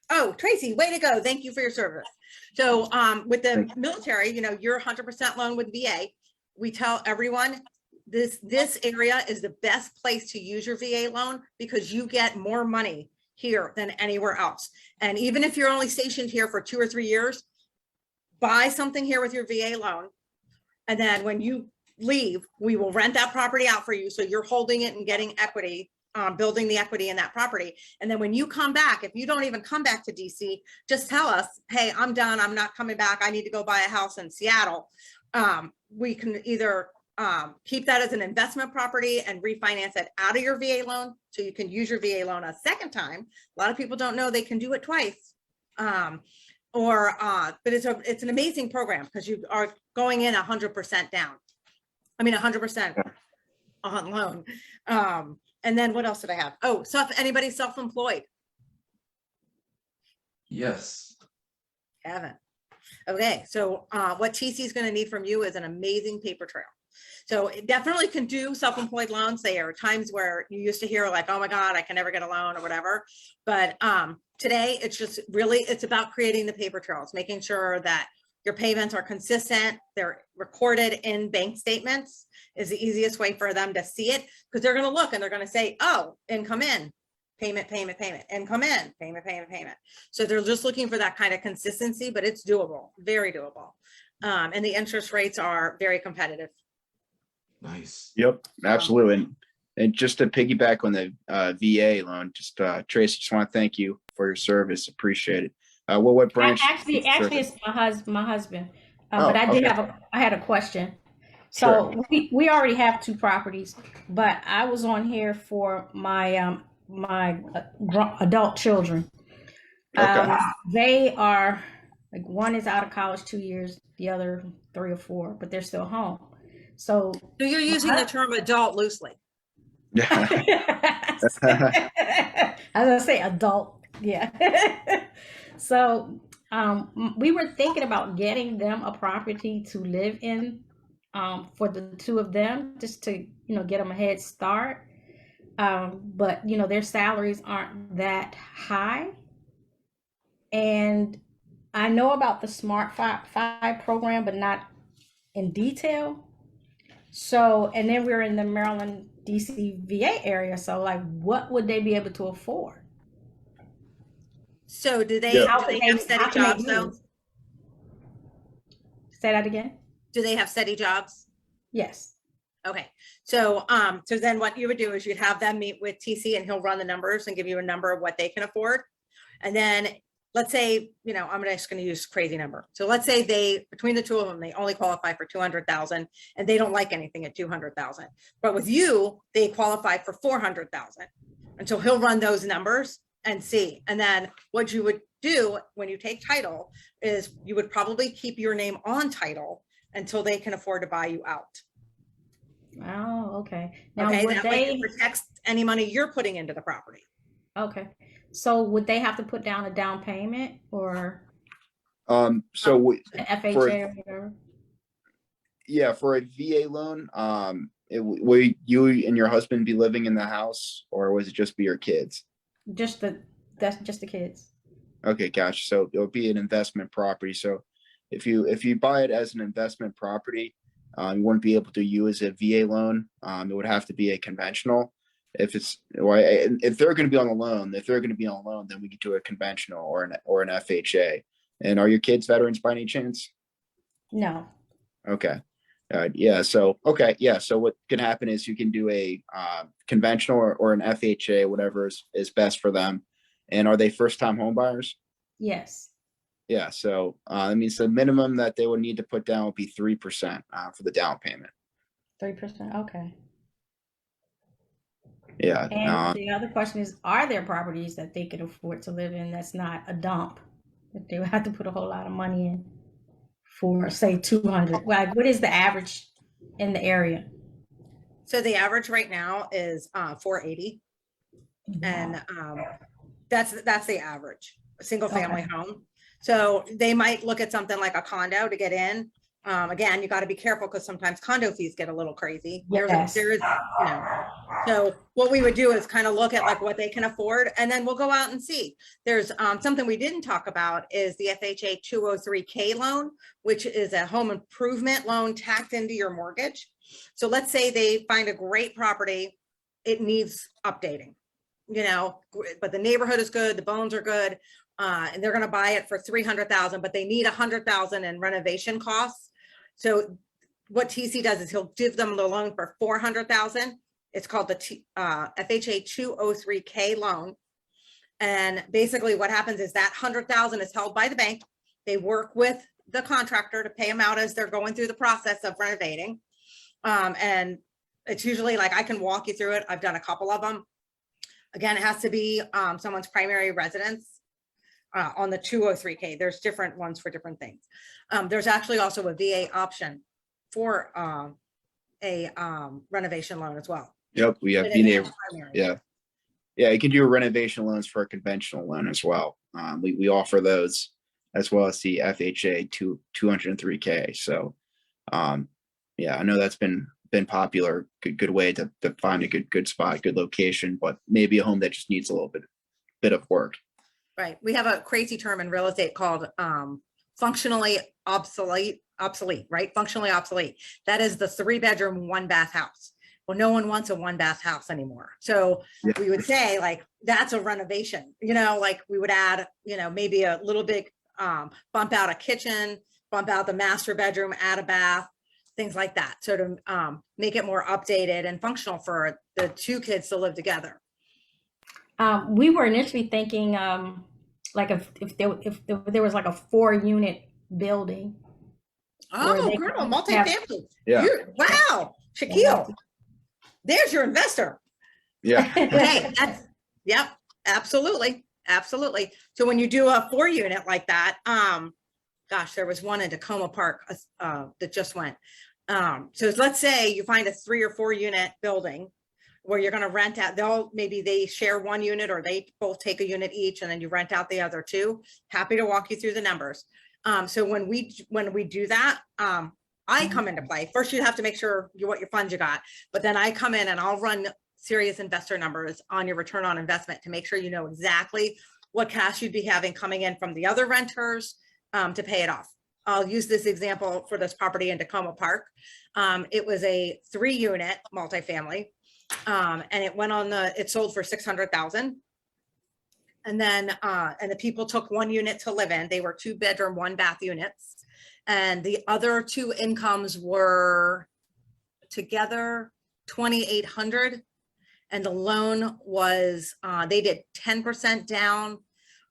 Oh, Tracy, way to go. Thank you for your service. So with the Thank military, you're 100% loan with VA. We tell everyone this area is the best place to use your VA loan because you get more money here than anywhere else. And even if you're only stationed here for 2 or 3 years, buy something here with your VA loan. And then when you leave, we will rent that property out for you. So you're holding it and getting equity, building the equity in that property. And then when you come back, if you don't even come back to DC, just tell us, hey, I'm done. I'm not coming back. I need to go buy a house in Seattle. We can either keep that as an investment property and refinance it out of your VA loan. So you can use your VA loan a second time. A lot of people don't know they can do it twice. But it's an amazing program because you are going in 100% down. I mean, 100% on loan. And then what else did I have? Oh, anybody self-employed? Yes. Haven't. Okay, so what TC is going to need from you is an amazing paper trail. So it definitely can do self-employed loans. There are times where you used to hear like, oh my God, I can never get a loan or whatever. But today it's just really, it's about creating the paper trails, making sure that your payments are consistent. They're recorded in bank statements is the easiest way for them to see it, because they're going to look and they're going to say, oh, income in, payment, payment, payment, income in, payment, payment, payment. So they're just looking for that kind of consistency, but it's doable, very doable. And the interest rates are very competitive. Nice. Yep, absolutely. And just to piggyback on the VA loan, just Tracy, just want to thank you for your service. Appreciate it. What branch? Actually, it's my husband. Oh, But I did okay. I had a question. So we already have 2 properties, but I was on here for my my adult children. Okay. They are like, one is out of college 2 years, the other 3 or 4, but they're still home. So So you're using the term adult loosely. I was gonna say adult, yeah. So we were thinking about getting them a property to live in for the 2 of them, just to get them a head start. But their salaries aren't that high, and I know about the Smart Five program, but not in detail. So, and then we're in the Maryland, DC, VA area. So, like, what would they be able to afford? So do they, Yeah. do they have steady jobs though? Say that again? Do they have steady jobs? Yes. Okay, so so then what you would do is you'd have them meet with TC and he'll run the numbers and give you a number of what they can afford. And then let's say, I'm just going to use crazy number. So let's say they, between the 2 of them, they only qualify for 200,000 and they don't like anything at 200,000. But with you, they qualify for 400,000. And so he'll run those numbers and see. And then what you would do when you take title is you would probably keep your name on title until they can afford to buy you out. Oh, okay. Now, Okay, would that way they? it protects any money you're putting into the property. Okay. So would they have to put down a down payment or So an for FHA or whatever? yeah, for a VA loan, will you and your husband be living in the house, or was it just be your kids? That's just the kids. Okay, gotcha. So it'll be an investment property. So if you buy it as an investment property, you wouldn't be able to use a VA loan. It would have to be a conventional. If they're going to be on a loan, then we could do a conventional or an FHA. And are your kids veterans by any chance? No. Okay. Yeah. So okay. Yeah. So what can happen is you can do a conventional or an FHA, whatever is best for them. And are they first time home buyers? Yes. Yeah. So that means the minimum that they would need to put down would be 3% for the down payment. 3%. Okay. Yeah. And the other question is, are there properties that they could afford to live in that's not a dump, that they would have to put a whole lot of money in for, say, 200? Like, what is the average in the area? So the average right now is 480. And that's the average, a single family home. So they might look at something like a condo to get in. Again, you got to be careful because sometimes condo fees get a little crazy. Yes. There is, so what we would do is kind of look at like what they can afford, and then we'll go out and see. There's something we didn't talk about is the FHA 203K loan, which is a home improvement loan tacked into your mortgage. So let's say they find a great property, it needs updating, but the neighborhood is good, the bones are good, and they're going to buy it for 300,000, but they need 100,000 in renovation costs. So what TC does is he'll give them the loan for 400,000. It's called the FHA 203K loan. And basically what happens is that 100,000 is held by the bank. They work with the contractor to pay them out as they're going through the process of renovating. And it's usually like, I can walk you through it. I've done a couple of them. Again, it has to be someone's primary residence. On the 203K, there's different ones for different things. There's actually also a VA option for a renovation loan as well. Yep, we have VA. Yeah, you can do renovation loans for a conventional loan as well. We offer those as well as the FHA 203K. So, yeah, I know that's been popular. Good way to find a good spot, good location, but maybe a home that just needs a little bit of work. Right. We have a crazy term in real estate called functionally obsolete, right? Functionally obsolete. That is the 3-bedroom, 1-bath house. Well, no one wants a 1-bath house anymore. So Yeah. we would say like, that's a renovation, like we would add, maybe a little bit, bump out a kitchen, bump out the master bedroom, add a bath, things like that. So to make it more updated and functional for the 2 kids to live together. We were initially thinking, like if there was like a 4-unit building. Where Oh, they girl, can multifamily. Yeah. Wow, Shaquille, there's your investor. Yeah. Hey, yep, absolutely, absolutely. So when you do a 4-unit like that, gosh, there was one in Tacoma Park that just went. So let's say you find a 3 or 4-unit building where you're going to rent out. Maybe they share 1 unit, or they both take a unit each, and then you rent out the other 2. Happy to walk you through the numbers. So when we do that, I come into play. First, you have to make sure what your funds you got, but then I come in and I'll run serious investor numbers on your return on investment to make sure you know exactly what cash you'd be having coming in from the other renters to pay it off. I'll use this example for this property in Tacoma Park. It was a 3-unit multifamily, and it sold for $600,000. And then, and the people took 1 unit to live in. They were 2-bedroom, 1-bath units. And the other 2 incomes were together 2,800. And the loan was, they did 10% down.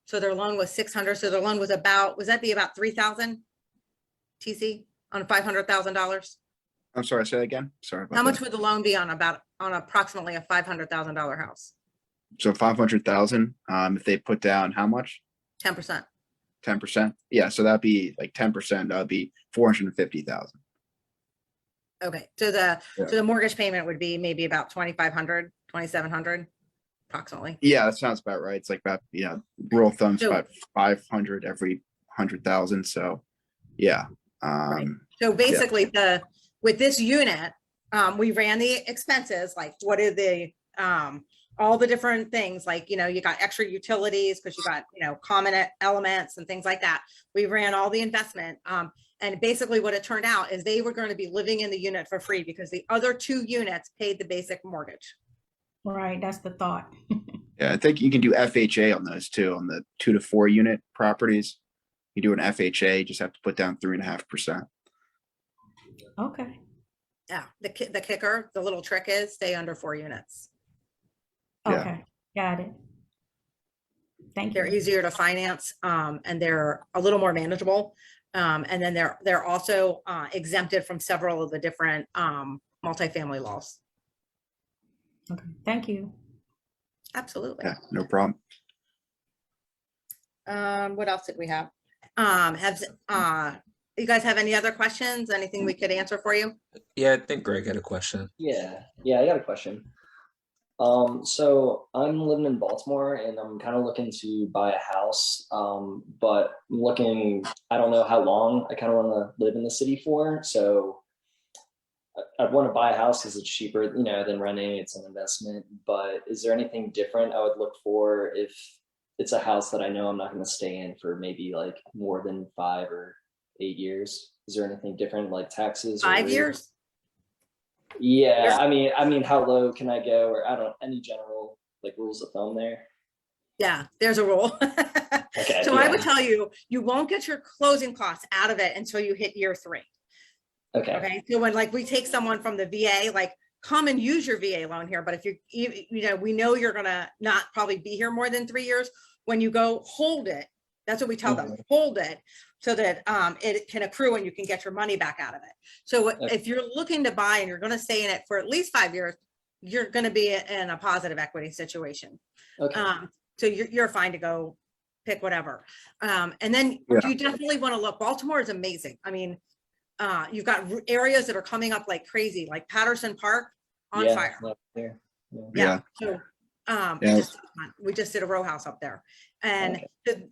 So their loan was 600. So their loan was about 3,000 TC on $500,000? I'm sorry, say that again. Sorry about How much that. would the loan be on approximately a $500,000 house? So 500,000, if they put down how much? 10%. 10%. Yeah. So that'd be like 10%. That'd be 450,000. Okay, so the mortgage payment would be maybe about 2,500, 2,700 approximately. Yeah, that sounds about right. It's like about, rule of thumb's So- about 500 every 100,000. So yeah. Right. So basically with this unit, we ran the expenses, like what are the, all the different things, like, you got extra utilities because you got, common elements and things like that. We ran all the investment. And basically what it turned out is they were going to be living in the unit for free because the other 2 units paid the basic mortgage. Right, that's the thought. Yeah, I think you can do FHA on those too, on the 2 to 4 unit properties. You do an FHA, you just have to put down 3.5%. Okay. Yeah, the kicker, the little trick is stay under 4 units. Yeah. Okay, got it. Thank They're you. easier to finance, and they're a little more manageable. And then they're also exempted from several of the different multifamily laws. Okay, thank you. Absolutely. Yeah, no problem. What else did we have? You guys have any other questions? Anything we could answer for you? Yeah, I think Greg had a question. Yeah, I got a question. So I'm living in Baltimore and I'm kind of looking to buy a house. But I'm looking, I don't know how long I kind of want to live in the city for. So I'd want to buy a house because it's cheaper, than renting. It's an investment. But is there anything different I would look for if it's a house that I know I'm not going to stay in for maybe like more than 5 or 8 years? Is there anything different like taxes? 5 years? Yeah, I mean, how low can I go, or any general like rules of thumb there? Yeah, there's a rule. Okay, So I would yeah. tell you, you won't get your closing costs out of it until you hit year 3. Okay. Okay, so when we take someone from the VA, come and use your VA loan here, but if we know you're gonna not probably be here more than 3 years, when you go hold it, that's what we tell them, hold it, so that it can accrue and you can get your money back out of it. So if you're looking to buy and you're gonna stay in it for at least 5 years, you're gonna be in a positive equity situation. Okay. So you're fine to go pick whatever. And then Yeah. you definitely wanna look, Baltimore is amazing. I mean, you've got areas that are coming up like crazy, like Patterson Park on Yeah, fire. not there. Yeah. So Yeah. we just did a row house up there. And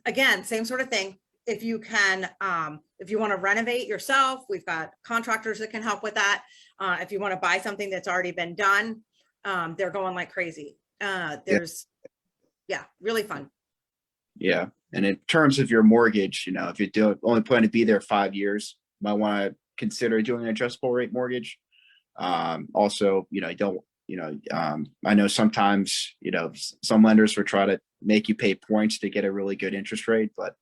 again, same sort of thing. if you can, if you want to renovate yourself, we've got contractors that can help with that. If you want to buy something that's already been done, they're going like crazy. There's, yeah, really fun. Yeah. And in terms of your mortgage, you know, if you do only plan to be there 5 years, you might want to consider doing an adjustable rate mortgage. Also, you know, I know sometimes, you know, some lenders will try to make you pay points to get a really good interest rate, but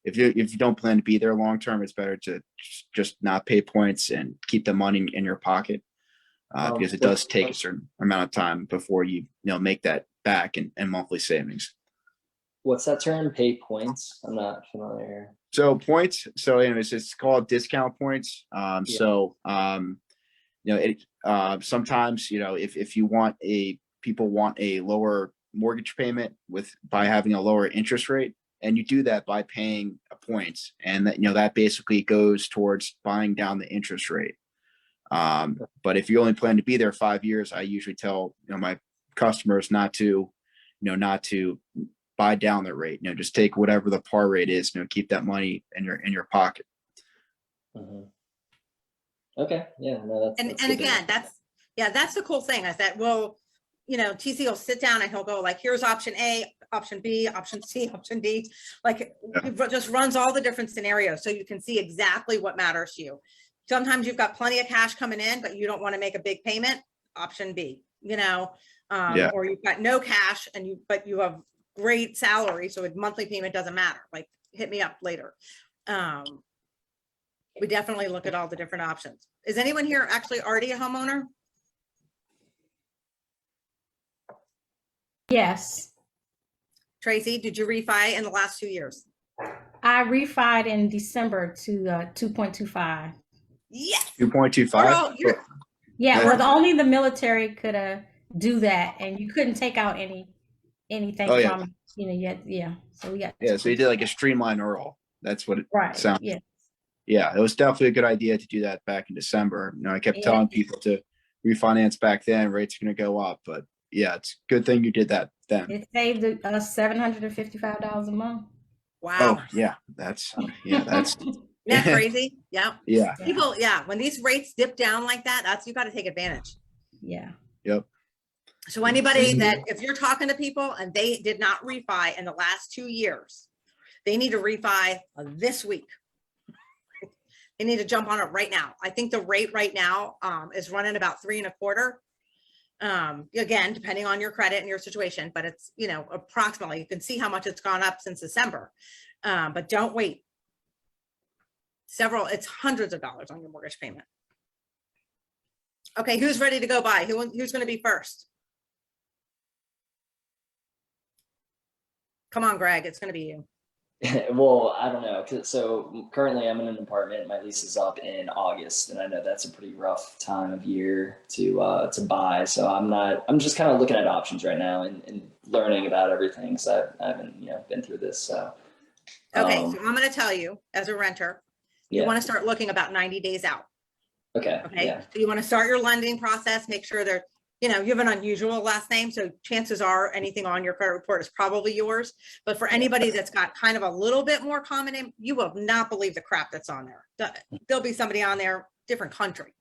if you don't plan to be there long term, it's better to just not pay points and keep the money in your pocket, because it does take a certain amount of time before you make that back in monthly savings. What's that term? Pay points? I'm not familiar. So points. So anyways, it's called discount points. Sometimes, if you want people want a lower mortgage payment by having a lower interest rate, and you do that by paying points, and that basically goes towards buying down the interest rate. But if you only plan to be there 5 years, I usually tell my customers not to buy down the rate. Just take whatever the par rate is. Keep that money in your pocket. Mm-hmm. Okay. Yeah. No, And good to know. again, that's the cool thing is that TC will sit down and he'll go like, here's option A, option B, option C, option D. Like it just runs all the different scenarios so you can see exactly what matters to you. Sometimes you've got plenty of cash coming in, but you don't want to make a big payment. Option B, or you've got no cash but you have great salary, so a monthly payment doesn't matter. Like hit me up later. We definitely look at all the different options. Is anyone here actually already a homeowner? Yes, Tracy, did you refi in the last 2 years? I refied in December to 2.25. Yes. 2.25. Girl, you're- Yeah, well, only the military could do that, and you couldn't take out anything Oh, yeah. from yeah. So we got So you did like a streamline URL. That's what it right. sounds. Yeah, Yeah, it was definitely a good idea to do that back in December. I kept Yeah. telling people to refinance back then. Rates are going to go up, but yeah, it's a good thing you did that then. it saved us $755 a month. Wow. Oh yeah, that's Isn't that crazy? Yeah. yeah. People, when these rates dip down like that, you got to take advantage. Yeah. Yep. So anybody if you're talking to people and they did not refi in the last 2 years, they need to refi this week. They need to jump on it right now. I think the rate right now is running about 3.25. Again, depending on your credit and your situation, but it's, approximately, you can see how much it's gone up since December. But don't wait. It's hundreds of dollars on your mortgage payment. Okay, who's ready to go buy? Who's going to be first? Come on, Greg, it's going to be you. Well, I don't know. So currently I'm in an apartment. My lease is up in August, and I know that's a pretty rough time of year to buy. So I'm just kind of looking at options right now and learning about everything. So I haven't, been through this. So. Okay, so I'm going to tell you as a renter, you Yeah. want to start looking about 90 days out. Okay. Okay, Yeah. so you want to start your lending process, make sure they're, you have an unusual last name, so chances are anything on your credit report is probably yours. But for anybody that's got kind of a little bit more common name, you will not believe the crap that's on there. There'll be somebody on there, different country,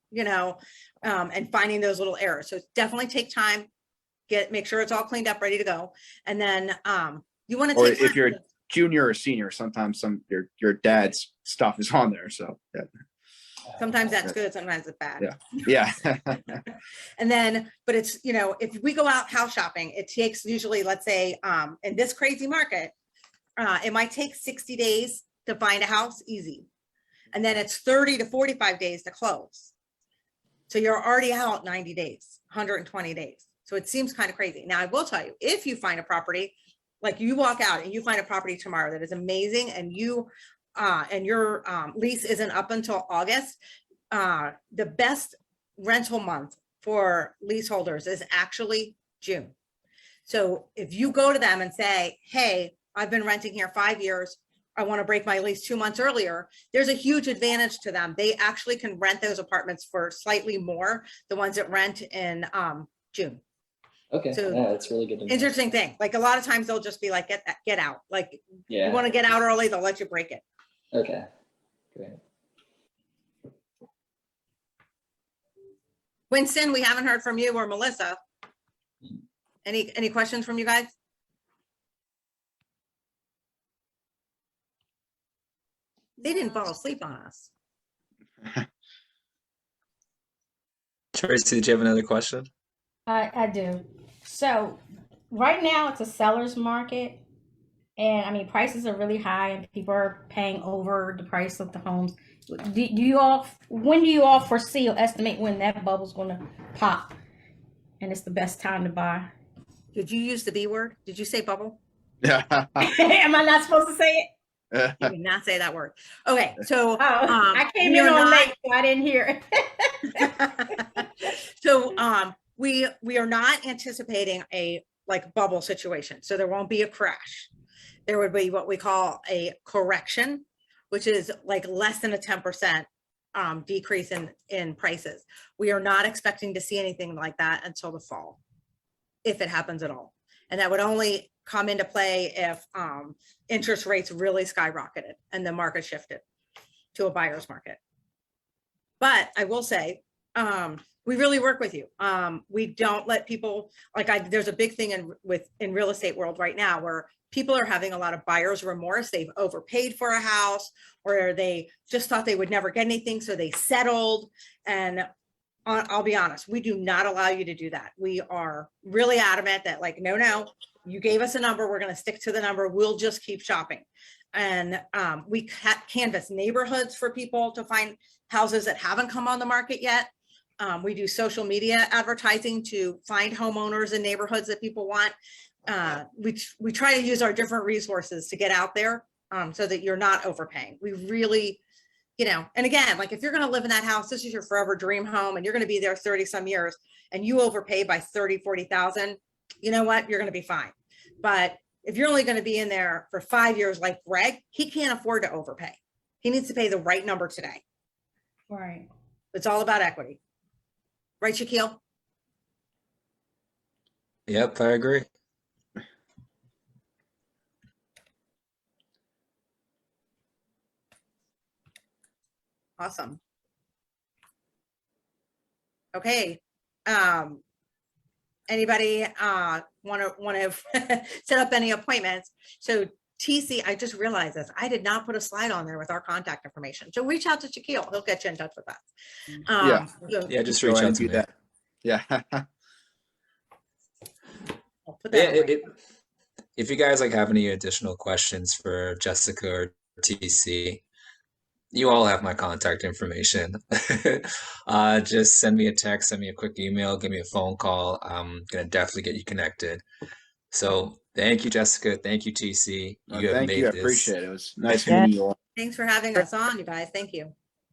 and finding those little errors. So definitely take time, make sure it's all cleaned up, ready to go. And then you want to Or take if time- you're junior or senior, sometimes your dad's stuff is on there. So yeah. sometimes that's good, sometimes it's bad. Yeah. And then, but it's, if we go out house shopping, it takes usually, let's say, in this crazy market, it might take 60 days to find a house easy. And then it's 30 to 45 days to close. So you're already out 90 days, 120 days. So it seems kind of crazy. Now I will tell you, if you find a property, like you walk out and you find a property tomorrow that is amazing and and your lease isn't up until August, the best rental month for leaseholders is actually June. So if you go to them and say, hey, I've been renting here 5 years, I want to break my lease 2 months earlier, there's a huge advantage to them. They actually can rent those apartments for slightly more, the ones that rent in June. Okay. So, yeah, that's really good to know. Interesting thing. Like a lot of times they'll just be like, get out. Like you want to get out early, they'll let you break it. Okay, great. Winston, we haven't heard from you or Melissa. Any questions from you guys? They didn't fall asleep on us. Tracy, did you have another question? I do. So right now it's a seller's market. And I mean, prices are really high and people are paying over the price of the homes. Do you all, when do you all foresee or estimate when that bubble's going to pop and it's the best time to buy? Did you use the B word? Did you say bubble? Yeah. Am I not supposed to say it? You did not say that word. Okay, so I came we in are on not- late, so I didn't hear it. So we are not anticipating a like bubble situation. So there won't be a crash. There would be what we call a correction, which is like less than a 10% decrease in prices. We are not expecting to see anything like that until the fall, if it happens at all. And that would only come into play if interest rates really skyrocketed and the market shifted to a buyer's market. But I will say, we really work with you. We don't let people, there's a big thing in real estate world right now where people are having a lot of buyer's remorse. They've overpaid for a house, or they just thought they would never get anything, so they settled. And I'll be honest, we do not allow you to do that. We are really adamant that like, no, you gave us a number, we're going to stick to the number. We'll just keep shopping. And we canvass neighborhoods for people to find houses that haven't come on the market yet. We do social media advertising to find homeowners in neighborhoods that people want. We try to use our different resources to get out there so that you're not overpaying. We really, and again, like if you're going to live in that house, this is your forever dream home and you're going to be there 30 some years and you overpay by 30, 40,000, you know what, you're going to be fine. But if you're only going to be in there for 5 years, like Greg, he can't afford to overpay. He needs to pay the right number today. Right. It's all about equity. Right, Shaquille? Yep, I agree. Awesome. Okay. Anybody want to set up any appointments? So TC, I just realized this. I did not put a slide on there with our contact information. So reach out to Shaquille. He'll get you in touch with us. Yeah. So Yeah, just Go reach ahead out and to do me. that. Yeah. I'll put Yeah, that right. if you guys like have any additional questions for Jessica or TC, you all have my contact information. Just send me a text, send me a quick email, give me a phone call. I'm gonna definitely get you connected. So thank you, Jessica. Thank you, TC. You have Thank made you. I this. appreciate it. It was nice Yeah. meeting you all. Thanks for having us on, you guys. Thank you.